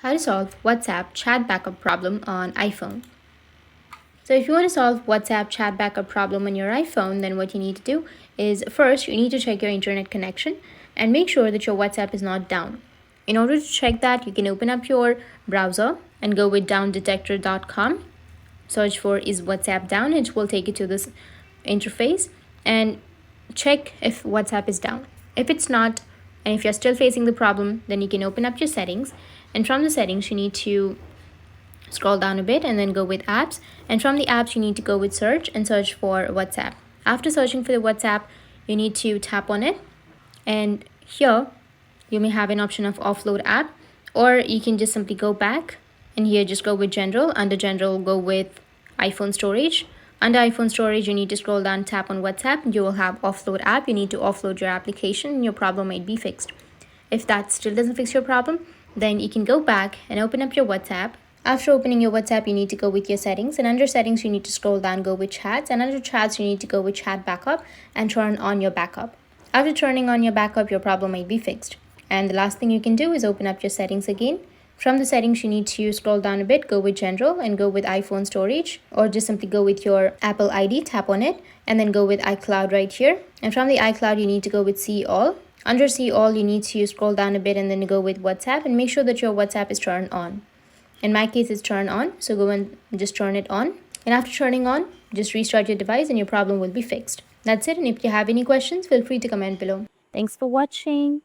How to solve WhatsApp chat backup problem on iPhone. So if you want to solve WhatsApp chat backup problem on your iPhone, then what you need to do is first you need to check your internet connection and make sure that your WhatsApp is not down. In order to check that, you can open up your browser and go with downdetector.com. Search for is WhatsApp down. It will take you to this interface and check if WhatsApp is down. If it's not, and if you're still facing the problem, then you can open up your settings, and from the settings you need to scroll down a bit and then go with apps, and from the apps you need to go with search and search for WhatsApp. After searching for the WhatsApp, you need to tap on it, and here you may have an option of offload app, or you can just simply go back and here just go with general. Under general, go with iPhone storage. Under iPhone storage, you need to scroll down, tap on WhatsApp. You will have offload app. You need to offload your application and your problem might be fixed. If that still doesn't fix your problem, then you can go back and open up your WhatsApp. After opening your WhatsApp, you need to go with your settings, and under settings you need to scroll down, go with chats, and under chats you need to go with chat backup and turn on your backup. After turning on your backup, your problem might be fixed. And the last thing you can do is open up your settings again. From the settings, you need to scroll down a bit, go with general and go with iPhone storage, or just simply go with your Apple ID, tap on it, and then go with iCloud right here. And from the iCloud, you need to go with see all. Under see all, you need to scroll down a bit and then go with WhatsApp and make sure that your WhatsApp is turned on. In my case, it's turned on, so go and just turn it on. And after turning on, just restart your device and your problem will be fixed. That's it, and if you have any questions, feel free to comment below. Thanks for watching.